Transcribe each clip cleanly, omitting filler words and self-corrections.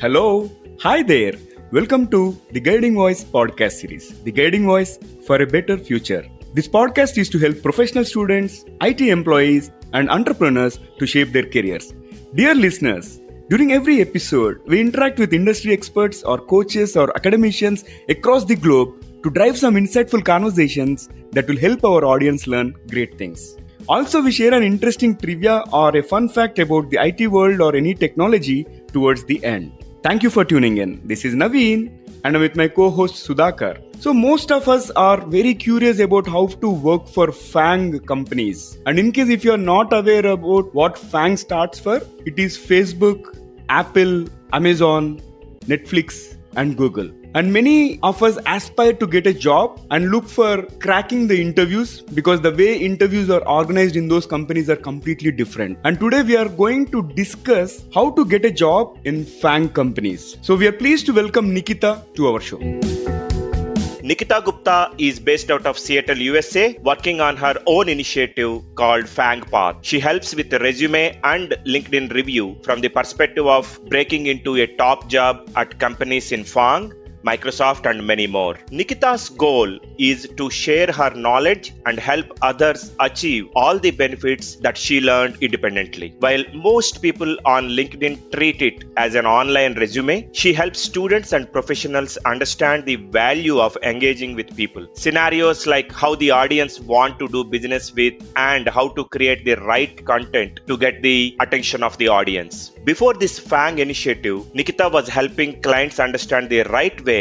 Hello, hi there. Welcome to the Guiding Voice podcast series, The Guiding Voice for a Better Future. This podcast is to help professional students, IT employees, and entrepreneurs to shape their careers. Dear listeners, during every episode, we interact with industry experts or coaches or academicians across the globe to drive some insightful conversations that will help our audience learn great things. Also, we share an interesting trivia or a fun fact about the IT world or any technology towards the end. Thank you for tuning in. This is Naveen and I'm with my co-host Sudhakar. So most of us are very curious about how to work for FAANG companies. And in case if you are not aware about what FAANG stands for, it is Facebook, Apple, Amazon, Netflix and Google. And many of us aspire to get a job and look for cracking the interviews because the way interviews are organized in those companies are completely different. And today we are going to discuss how to get a job in FAANG companies. So we are pleased to welcome Nikita to our show. Nikita Gupta is based out of Seattle, USA, working on her own initiative called FAANG Path. She helps with the resume and LinkedIn review from the perspective of breaking into a top job at companies in FAANG, Microsoft and many more. Nikita's goal is to share her knowledge and help others achieve all the benefits that she learned independently. While most people on LinkedIn treat it as an online resume, she helps students and professionals understand the value of engaging with people. Scenarios like how the audience want to do business with and how to create the right content to get the attention of the audience. Before this FAANG initiative, Nikita was helping clients understand the right way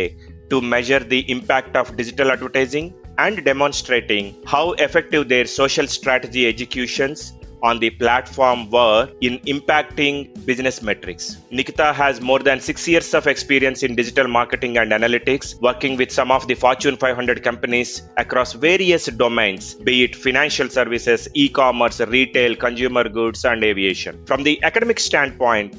to measure the impact of digital advertising and demonstrating how effective their social strategy executions on the platform were in impacting business metrics. Nikita has more than 6 years of experience in digital marketing and analytics, working with some of the Fortune 500 companies across various domains, be it financial services, e-commerce, retail, consumer goods, and aviation. From the academic standpoint,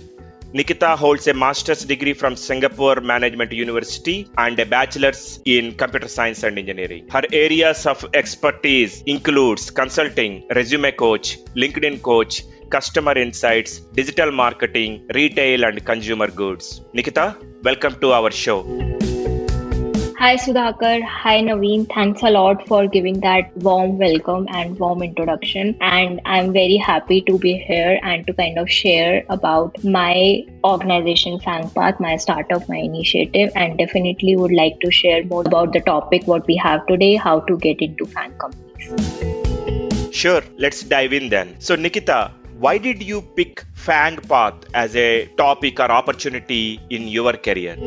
Nikita holds a master's degree from Singapore Management University and a bachelor's in computer science and engineering. Her areas of expertise includes consulting, resume coach, LinkedIn coach, customer insights, digital marketing, retail and consumer goods. Nikita, welcome to our show. Hi Sudhakar, hi Naveen. Thanks a lot for giving that warm welcome and warm introduction. And I'm very happy to be here and to kind of share about my organization FAANG Path, my startup, my initiative, and definitely would like to share more about the topic what we have today, how to get into FAANG companies. Sure, let's dive in then. So Nikita, why did you pick FAANG Path as a topic or opportunity in your career?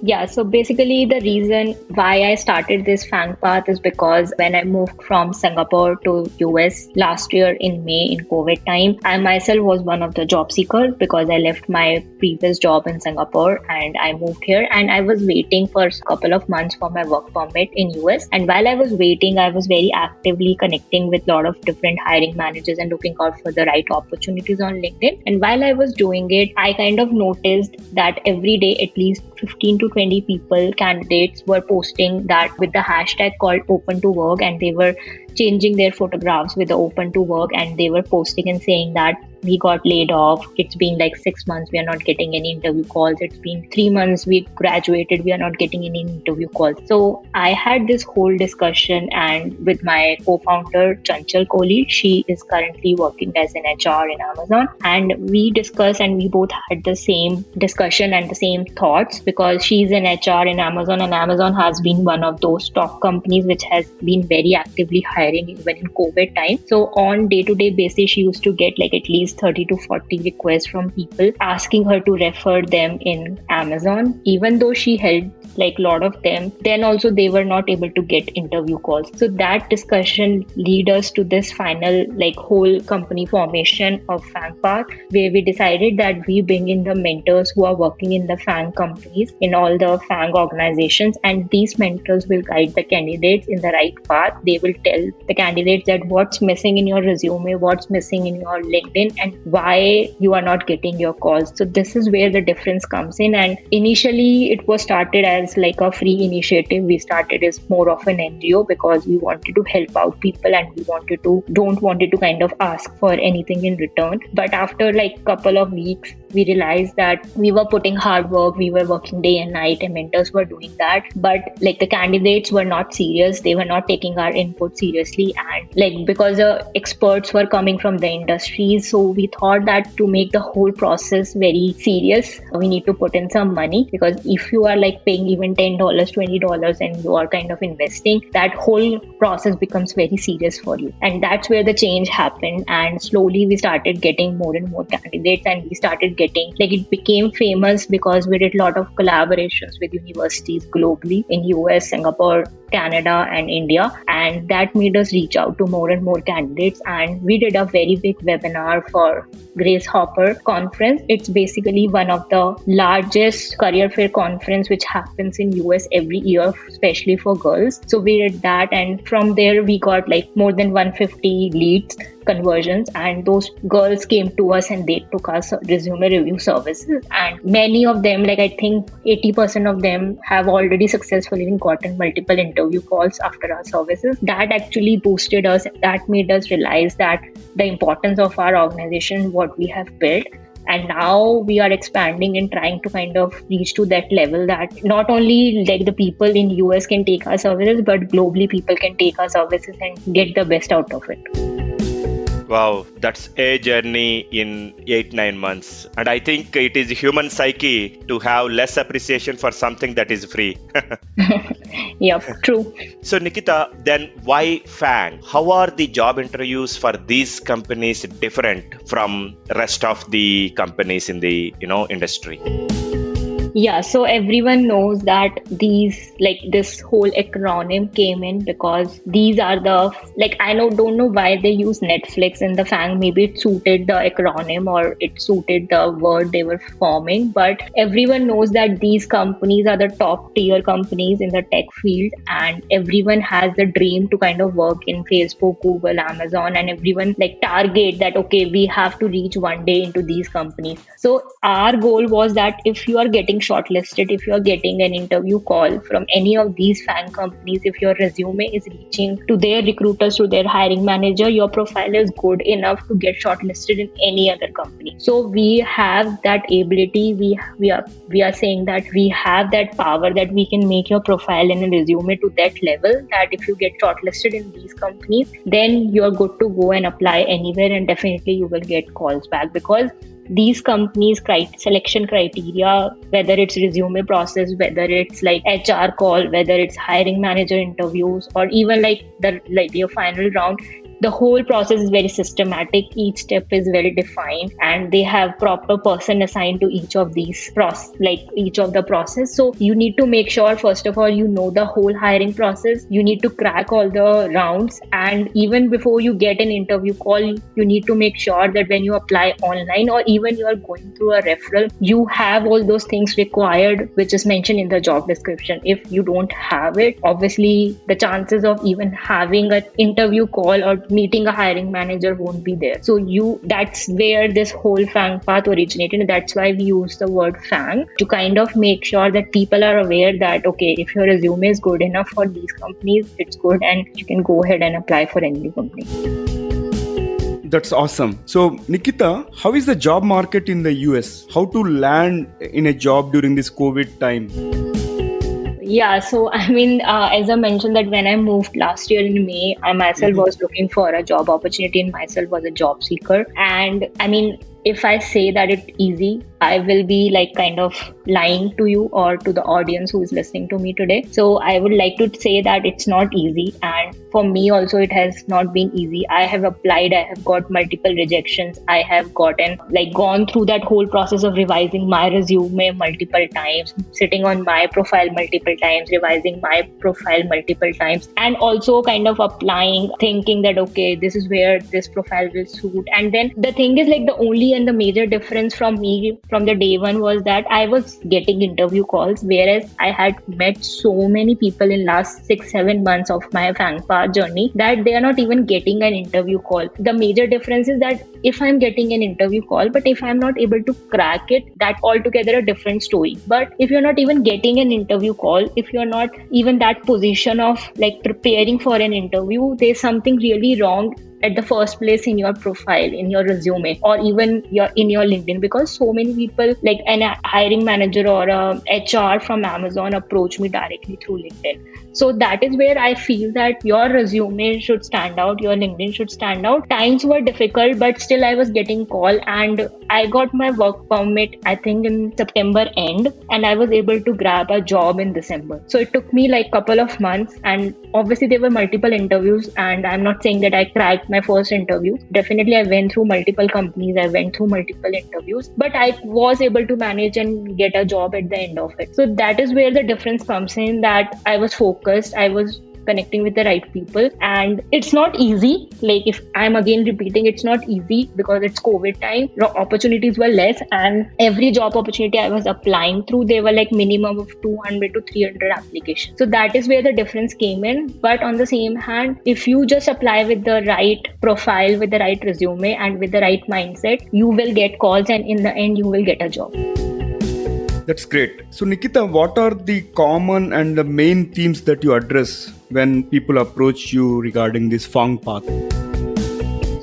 Yeah, so basically the reason why I started this FAANG Path is because when I moved from Singapore to US last year in May in COVID time, I myself was one of the job seekers because I left my previous job in Singapore and I moved here and I was waiting for a couple of months for my work permit in US. And while I was waiting, I was very actively connecting with a lot of different hiring managers and looking out for the right opportunities on LinkedIn. And while I was doing it, I kind of noticed that every day at least 15 to 20 people, candidates were posting that with the hashtag called open to work and they were changing their photographs with the open to work and they were posting and saying that we got laid off. It's been like 6 months. We are not getting any interview calls. It's been 3 months. We graduated. We are not getting any interview calls. So I had this whole discussion and with my co-founder, Chanchal Kohli, she is currently working as an HR in Amazon. And we discussed and we both had the same discussion and the same thoughts because she's an HR in Amazon and Amazon has been one of those top companies which has been very actively hiring even in COVID time. So on day-to-day basis, she used to get like at least 30 to 40 requests from people asking her to refer them in Amazon, even though she held like a lot of them, then also they were not able to get interview calls. So that discussion lead us to this final like whole company formation of FAANG Path, where we decided that we bring in the mentors who are working in the FAANG companies in all the FAANG organizations, and these mentors will guide the candidates in the right path. They will tell the candidates that what's missing in your resume, what's missing in your LinkedIn, and why you are not getting your calls. So this is where the difference comes in. And initially it was started as as like a free initiative. We started as more of an NGO because we wanted to help out people and we don't wanted to kind of ask for anything in return. But after like couple of weeks, we realized that we were putting hard work, we were working day and night, and mentors were doing that. But like the candidates were not serious, they were not taking our input seriously. And like because the experts were coming from the industries, so we thought that to make the whole process very serious, we need to put in some money. Because if you are like paying even $10, $20 and you are kind of investing, that whole process becomes very serious for you. And that's where the change happened. And slowly we started getting more and more candidates, and we started getting like it became famous because we did a lot of collaborations with universities globally in US, Singapore, Canada and India, and that made us reach out to more and more candidates. And we did a very big webinar for Grace Hopper conference. It's basically one of the largest career fair conference which happens in US every year, especially for girls. So we did that, and from there we got like more than 150 leads conversions, and those girls came to us and they took us resume review services. And many of them, like I think 80% of them, have already successfully gotten multiple interview calls after our services. That actually boosted us. That made us realize that the importance of our organization, what we have built. And now we are expanding and trying to kind of reach to that level that not only like the people in US can take our services, but globally people can take our services and get the best out of it. Wow, that's a journey in 8-9 months. And I think it is human psyche to have less appreciation for something that is free. Yeah, true. So Nikita, then why FAANG? How are the job interviews for these companies different from rest of the companies in the industry? Yeah, so everyone knows that this whole acronym came in because these are don't know why they use Netflix in the FAANG. Maybe it suited the acronym or it suited the word they were forming. But everyone knows that these companies are the top tier companies in the tech field, and everyone has the dream to kind of work in Facebook, Google, Amazon, and everyone like target that, okay, we have to reach one day into these companies. So our goal was that if you are getting shortlisted, if you're getting an interview call from any of these FAANG companies, if your resume is reaching to their recruiters, to their hiring manager, your profile is good enough to get shortlisted in any other company. So we have that ability. We are saying that we have that power that we can make your profile and a resume to that level that if you get shortlisted in these companies, then you're good to go and apply anywhere, and definitely you will get calls back. Because these companies' selection criteria, whether it's resume process, whether it's like HR call, whether it's hiring manager interviews, or even like your final round, the whole process is very systematic. Each step is very defined, and they have proper person assigned to each of these each of the process. So you need to make sure, first of all, you know the whole hiring process. You need to crack all the rounds, and even before you get an interview call, you need to make sure that when you apply online or even you are going through a referral, you have all those things required, which is mentioned in the job description. If you don't have it, obviously the chances of even having an interview call or meeting a hiring manager won't be there. So that's where this whole FAANG path originated. And that's why we use the word FAANG to kind of make sure that people are aware that, okay, if your resume is good enough for these companies, it's good and you can go ahead and apply for any company. That's awesome. So, Nikita, how is the job market in the US? How to land in a job during this COVID time? Yeah, so I mean, as I mentioned that when I moved last year in May, I myself was looking for a job opportunity and myself was a job seeker. And I mean, if I say that it's easy, I will be like kind of lying to you or to the audience who is listening to me today. So I would like to say that it's not easy. And for me also, it has not been easy. I have applied, I have got multiple rejections. I have gone through that whole process of revising my resume multiple times, sitting on my profile multiple times, revising my profile multiple times, and also kind of applying, thinking that, okay, this is where this profile will suit. And then the thing is like the only and the major difference from me from the day one was that I was was getting interview calls, whereas I had met so many people in last 6-7 months of my FAANG Path journey that they are not even getting an interview call. The major difference is that if I'm getting an interview call, but if I'm not able to crack it, that altogether a different story. But if you're not even getting an interview call, if you're not even that position of like preparing for an interview, there's something really wrong at the first place in your profile, in your resume, or even in your LinkedIn, because so many people, like a hiring manager or a HR from Amazon, approach me directly through LinkedIn. So that is where I feel that your resume should stand out, your LinkedIn should stand out. Times were difficult, but still I was getting call, and I got my work permit, I think in September end, and I was able to grab a job in December. So it took me like couple of months, and obviously there were multiple interviews, and I'm not saying that I cracked my first interview. Definitely I went through multiple companies, I went through multiple interviews, but I was able to manage and get a job at the end of it. So that is where the difference comes in, that I was focused, I was connecting with the right people. And it's not easy. Like, if I'm again repeating, it's not easy because it's COVID time. Opportunities were less, and every job opportunity I was applying through, they were like minimum of 200 to 300 applications. So that is where the difference came in. But on the same hand, if you just apply with the right profile, with the right resume, and with the right mindset, you will get calls, and in the end you will get a job. That's great. So Nikita, what are the common and the main themes that you address when people approach you regarding this FAANG path?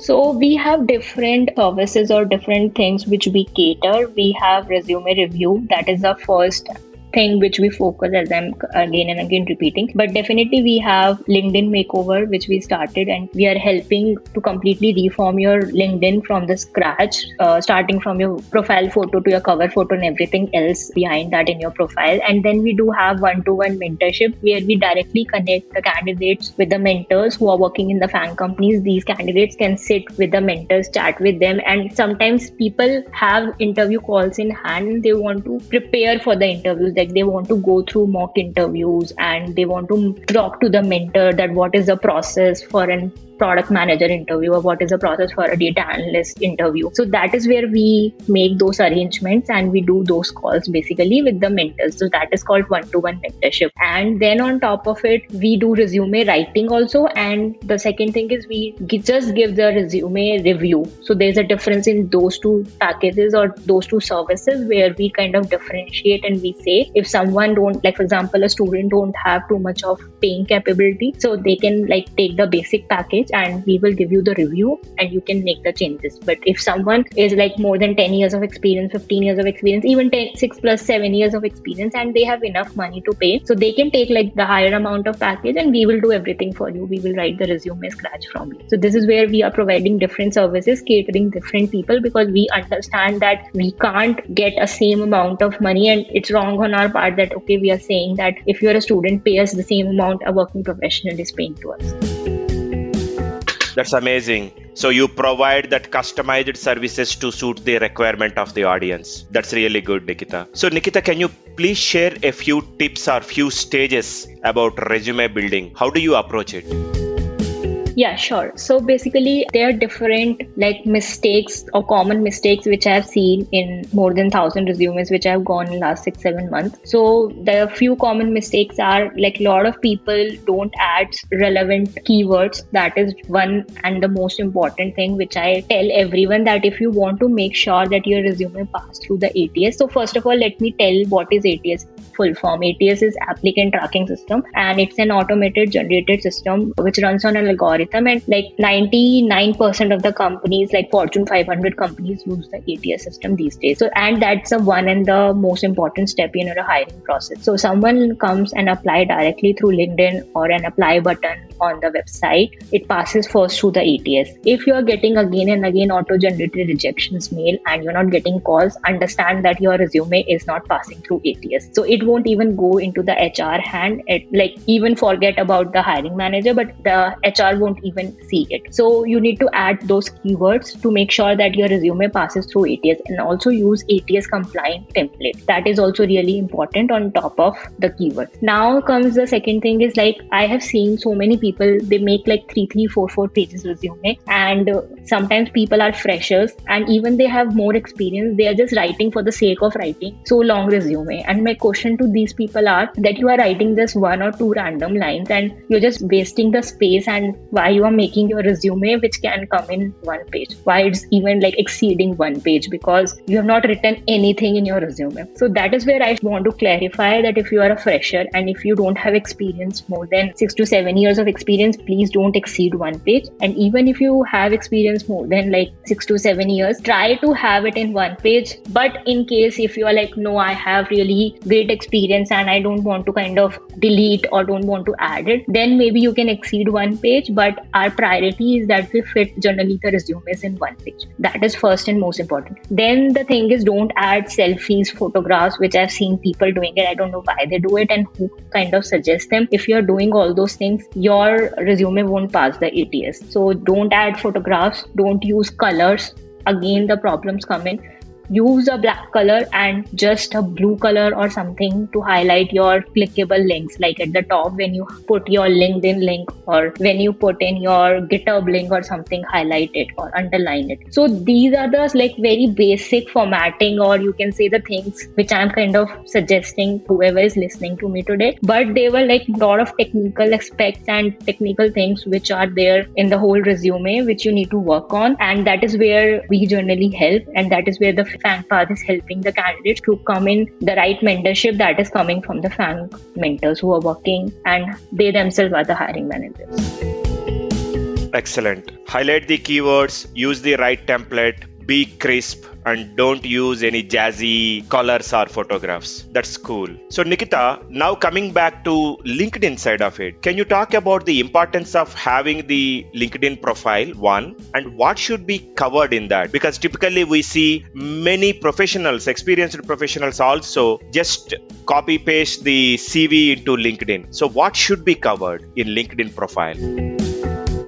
So we have different services or different things which we cater. We have resume review. That is the first thing which we focus, as I'm again and again repeating. But definitely we have LinkedIn makeover, which we started, and we are helping to completely reform your LinkedIn from the scratch, starting from your profile photo to your cover photo and everything else behind that in your profile. And then we do have one-to-one mentorship, where we directly connect the candidates with the mentors who are working in the FAANG companies. These candidates can sit with the mentors, chat with them, and sometimes people have interview calls in hand and they want to prepare for the interviews. Like, they want to go through mock interviews and they want to talk to the mentor that what is the process for an product manager interview, or what is the process for a data analyst interview. So that is where we make those arrangements and we do those calls basically with the mentors. So that is called one-to-one mentorship. And then on top of it, we do resume writing also. And the second thing is we just give the resume review. So there's a difference in those two packages or those two services, where we kind of differentiate and we say, if someone don't, like for example, a student don't have too much of paying capability, so they can like take the basic package and we will give you the review and you can make the changes. But if someone is like more than 10 years of experience, 15 years of experience, even 6 plus 7 years of experience, and they have enough money to pay, so they can take like the higher amount of package and we will do everything for you. We will write the resume scratch from you. So this is where we are providing different services, catering different people, because we understand that we can't get a same amount of money, and it's wrong on our part that, okay, we are saying that if you're a student, pay us the same amount a working professional is paying to us. That's amazing. So you provide that customized services to suit the requirement of the audience. That's really good, Nikita. So Nikita, can you please share a few tips or few stages about resume building? How do you approach it? Yeah, sure. So basically, there are different like mistakes or common mistakes which I have seen in more than 1,000 resumes which I have gone in last 6-7 months. So the few common mistakes are like a lot of people don't add relevant keywords. That is one and the most important thing which I tell everyone, that if you want to make sure that your resume pass through the ATS. So first of all, let me tell what is ATS. Full form. ATS is applicant tracking system, and it's an automated generated system which runs on an algorithm, and like 99% of the companies, like Fortune 500 companies, use the ATS system these days. So, and that's the one and the most important step in a hiring process. So someone comes and apply directly through LinkedIn or an apply button on the website, it passes first through the ATS. If you are getting again and again auto-generated rejections mail and you're not getting calls, understand that your resume is not passing through ATS. So it won't even go into the HR hand. It, like, even forget about the hiring manager, but the HR won't won't even see it. So you need to add those keywords to make sure that your resume passes through ATS, and also use ATS compliant template. That is also really important on top of the keywords. Now comes the second thing is like, I have seen so many people, they make like 4 pages resume, and sometimes people are freshers and even they have more experience. They are just writing for the sake of writing so long resume. And my question to these people are that you are writing just 1 or 2 random lines and you're just wasting the space, and why you are making your resume which can come in 1 page, why it's even like exceeding 1 page, because you have not written anything in your resume. So that is where I want to clarify that if you are a fresher and if you don't have experience more than 6 to 7 years of experience, please don't exceed 1 page. And even if you have experience more than like 6 to 7 years, try to have it in 1 page. But in case if you are like, no, I have really great experience and I don't want to kind of delete or don't want to add it, then maybe you can exceed 1 page. But our priority is that we fit generally the resumes in 1 page. That is first and most important. Then the thing is, don't add selfies, photographs, which I've seen people doing it. I don't know why they do it and who kind of suggests them. If you're doing all those things, your resume won't pass the ATS. So don't add photographs, don't use colors. Again, the problems come in. Use a black color and just a blue color or something to highlight your clickable links. Like at the top, when you put your LinkedIn link or when you put in your GitHub link or something, highlight it or underline it. So these are the like very basic formatting, or you can say the things which I'm kind of suggesting whoever is listening to me today. But they were like a lot of technical aspects and technical things which are there in the whole resume which you need to work on. And that is where we generally help, and that is where the FAANG Path is helping the candidates to come in the right mentorship that is coming from the FAANG mentors who are working, and they themselves are the hiring managers. Excellent. Highlight the keywords, use the right template, be crisp, and don't use any jazzy colors or photographs. That's cool. So Nikita, now coming back to LinkedIn side of it, can you talk about the importance of having the LinkedIn profile, one, and what should be covered in that? Because typically we see many professionals, experienced professionals also just copy paste the CV into LinkedIn. So what should be covered in LinkedIn profile?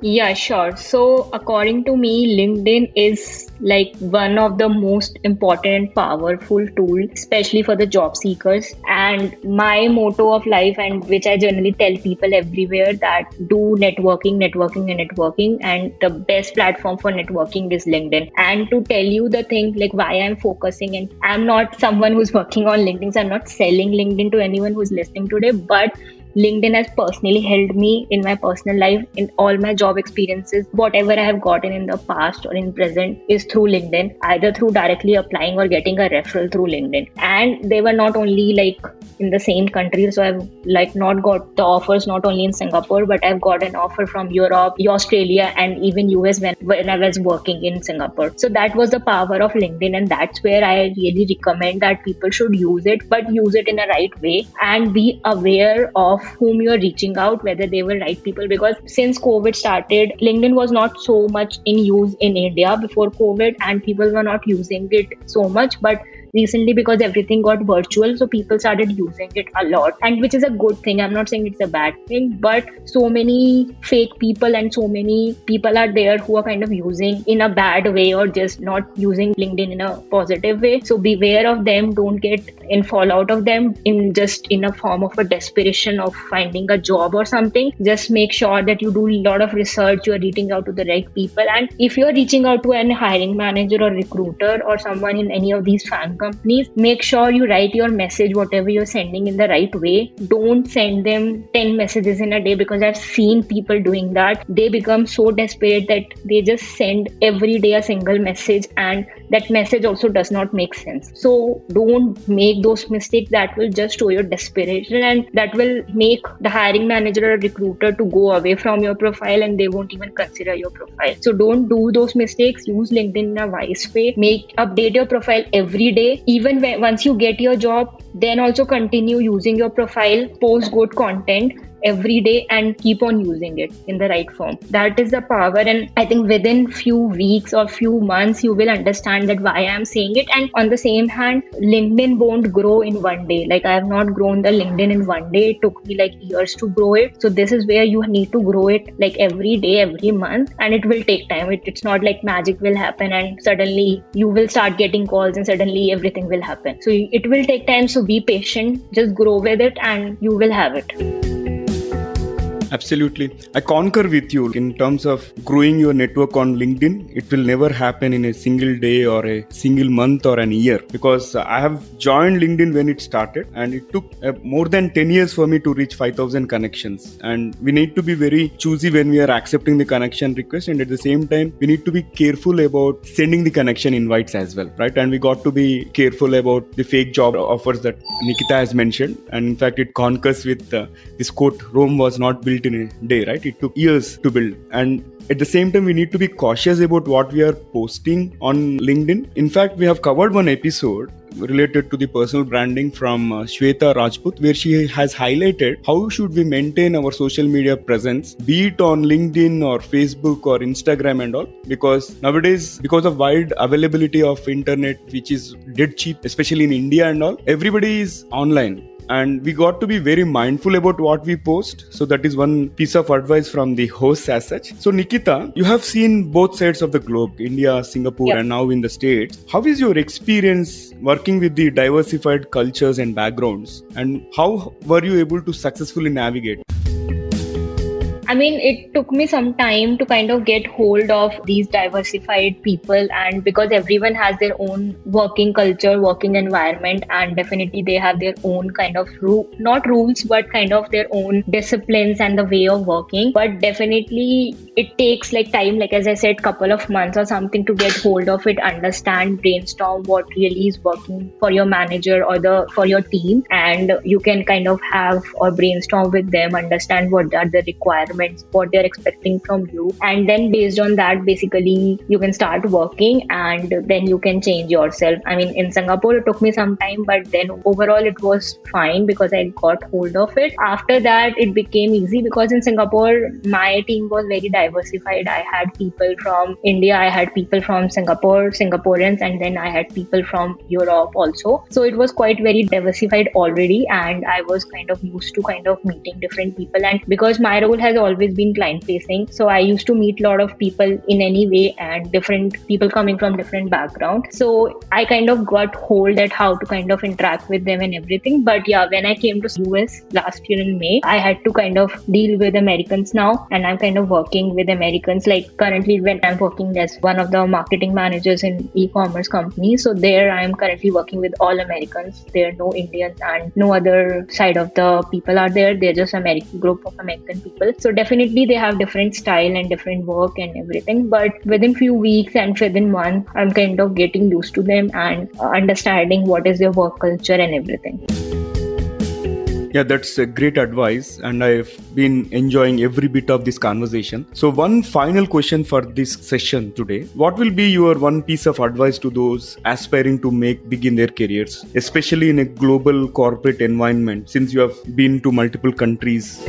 Yeah, sure. So according to me, LinkedIn is like one of the most important, powerful tool, especially for the job seekers. And my motto of life, and which I generally tell people everywhere, that do networking. And the best platform for networking is LinkedIn. And to tell you the thing, like why I'm focusing, and I'm not someone who's working on LinkedIn, so I'm not selling LinkedIn to anyone who's listening today, but LinkedIn has personally helped me in my personal life, in all my job experiences. Whatever I have gotten in the past or in present is through LinkedIn, either through directly applying or getting a referral through LinkedIn. And they were not only like in the same country, so I've like not got the offers not only in Singapore, but I've got an offer from Europe, Australia, and even US when I was working in Singapore. So that was the power of LinkedIn, and that's where I really recommend that people should use it, but use it in a right way and be aware of whom you're reaching out, whether they were right people. Because since COVID started, LinkedIn was not so much in use in India before COVID, and people were not using it so much. But recently, because everything got virtual, so people started using it a lot, and which is a good thing. I'm not saying it's a bad thing, but so many fake people and so many people are there who are kind of using in a bad way or just not using LinkedIn in a positive way. So beware of them. Don't get in fallout of them in a form of a desperation of finding a job or something. Just make sure that you do a lot of research. You're reaching out to the right people, and if you're reaching out to an hiring manager or recruiter or someone in any of these FAANG companies, make sure you write your message, whatever you're sending, in the right way. Don't send them 10 messages in a day, because I've seen people doing that. They become so desperate that they just send every day a single message, and that message also does not make sense. So don't make those mistakes. That will just show your desperation, and that will make the hiring manager or recruiter to go away from your profile, and they won't even consider your profile. So don't do those mistakes. Use LinkedIn in a wise way. Update your profile every day. Even once you get your job, then also continue using your profile, post good content. every day and keep on using it in the right form. That is the power. And I think within few weeks or few months, you will understand that why I'm saying it. And on the same hand, LinkedIn won't grow in one day. Like, I have not grown the LinkedIn in one day. It took me like years to grow it. So this is where you need to grow it like every day, every month, and it will take time. It's not like magic will happen and suddenly you will start getting calls and suddenly everything will happen. So it will take time. So be patient, just grow with it and you will have it. Absolutely. I concur with you in terms of growing your network on LinkedIn. It will never happen in a single day or a single month or an year, because I have joined LinkedIn when it started and it took more than 10 years for me to reach 5,000 connections. And we need to be very choosy when we are accepting the connection request, and at the same time, we need to be careful about sending the connection invites as well, right? And we got to be careful about the fake job offers that Nikita has mentioned. And in fact, it concurs with this quote, Rome was not built in a day, right? It took years to build. And at the same time, we need to be cautious about what we are posting on LinkedIn. In fact, we have covered one episode related to the personal branding from Shweta Rajput, where she has highlighted how should we maintain our social media presence, be it on LinkedIn or Facebook or Instagram and all, because nowadays, because of wide availability of internet, which is dead cheap, especially in India and all, everybody is online. And we got to be very mindful about what we post. So that is one piece of advice from the host as such. So Nikita, you have seen both sides of the globe, India, Singapore, Yep. and now in the States. How is your experience working with the diversified cultures and backgrounds? And how were you able to successfully navigate? I mean, it took me some time to kind of get hold of these diversified people, and because everyone has their own working culture, working environment, and definitely they have their own kind of not rules, but kind of their own disciplines and the way of working. But definitely it takes like time, like as I said, couple of months or something to get hold of it, understand, brainstorm what really is working for your manager or for your team, and you can kind of have or brainstorm with them, understand what are the requirements, what they're expecting from you, and then based on that, basically you can start working and then you can change yourself. I mean, in Singapore it took me some time, but then overall it was fine because I got hold of it. After that it became easy because in Singapore my team was very diversified. I had people from India, I had people from Singaporeans, and then I had people from Europe also. So it was quite very diversified already, and I was kind of used to kind of meeting different people. And because my role has always been client facing, so I used to meet a lot of people in any way and different people coming from different backgrounds. So I kind of got hold at how to kind of interact with them and everything. But yeah, when I came to US last year in May, I had to kind of deal with Americans now, and I'm kind of working with Americans. Like currently when I'm working as one of the marketing managers in e-commerce company, so there I'm currently working with all Americans. There are no Indians and no other side of the people are there. They're just American group of American people. So definitely they have different style and different work and everything, but within few weeks and within month, I'm kind of getting used to them and understanding what is their work culture and everything. Yeah, that's a great advice, and I've been enjoying every bit of this conversation. So one final question for this session today. What will be your one piece of advice to those aspiring to make big in their careers, especially in a global corporate environment, since you have been to multiple countries?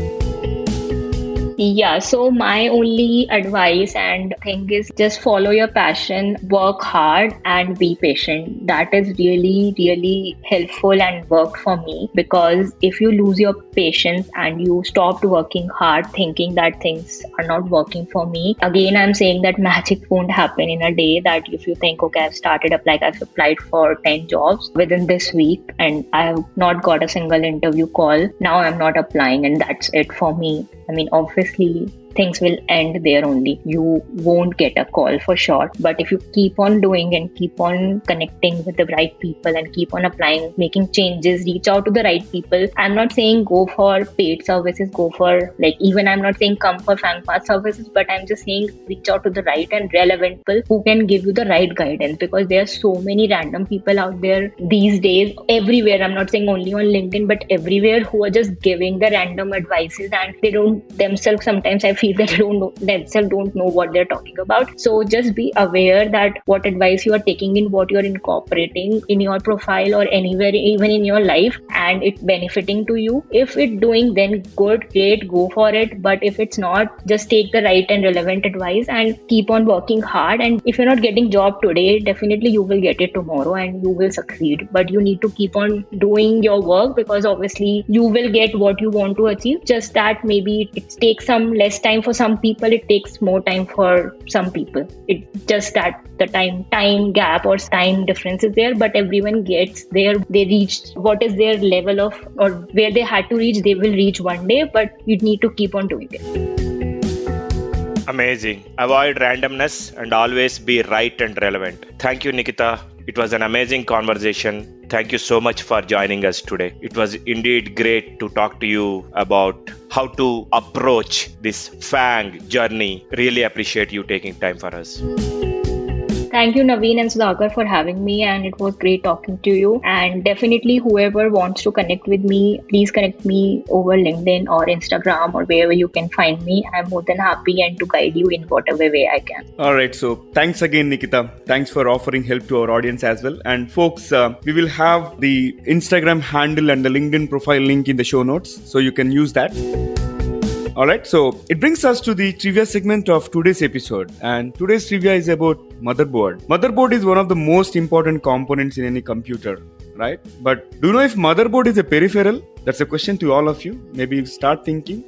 Yeah, so my only advice and thing is just follow your passion, work hard and be patient. That is really, really helpful and worked for me, because if you lose your patience and you stopped working hard thinking that things are not working for me, again, I'm saying that magic won't happen in a day. That if you think, okay, I've applied for 10 jobs within this week and I have not got a single interview call, now I'm not applying and that's it for me. I mean, obviously, things will end there only. You won't get a call for sure. But if you keep on doing and keep on connecting with the right people and keep on applying, making changes, reach out to the right people. I'm not saying go for paid services, I'm not saying come for FAANG Path services, but I'm just saying reach out to the right and relevant people who can give you the right guidance, because there are so many random people out there these days, everywhere. I'm not saying only on LinkedIn, but everywhere, who are just giving the random advices and they don't themselves, sometimes I feel feel that they don't know, themselves don't know what they're talking about. So just be aware that what advice you are taking in, what you're incorporating in your profile or anywhere, even in your life, and it benefiting to you. If it's doing, then good, great, go for it. But if it's not, just take the right and relevant advice and keep on working hard. And if you're not getting job today, definitely you will get it tomorrow and you will succeed. But you need to keep on doing your work, because obviously you will get what you want to achieve. Just that maybe it takes some less time for some people, it takes more time for some people. It's just that the time gap or time difference is there, but everyone gets there. They reached what is their level of, or where they had to reach, they will reach one day, but you need to keep on doing it. Amazing. Avoid randomness and always be right and relevant. Thank you, Nikita. It was an amazing conversation. Thank you so much for joining us today. It was indeed great to talk to you about how to approach this FAANG journey. Really appreciate you taking time for us. Thank you, Naveen and Sudhakar, for having me, and it was great talking to you. And definitely, whoever wants to connect with me, please connect me over LinkedIn or Instagram or wherever you can find me. I'm more than happy and to guide you in whatever way I can. All right. So thanks again, Nikita. Thanks for offering help to our audience as well. And folks, we will have the Instagram handle and the LinkedIn profile link in the show notes, so you can use that. Alright, so it brings us to the trivia segment of today's episode, and today's trivia is about motherboard. Motherboard is one of the most important components in any computer, right? But do you know if motherboard is a peripheral? That's a question to all of you. Maybe you start thinking.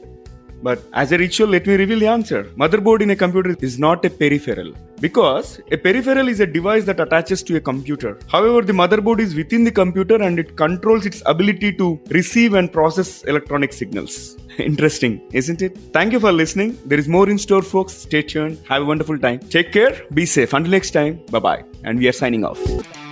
But as a ritual, let me reveal the answer. Motherboard in a computer is not a peripheral, because a peripheral is a device that attaches to a computer. However, the motherboard is within the computer and it controls its ability to receive and process electronic signals. Interesting, isn't it? Thank you for listening. There is more in store, folks. Stay tuned. Have a wonderful time. Take care. Be safe. Until next time. Bye-bye. And we are signing off.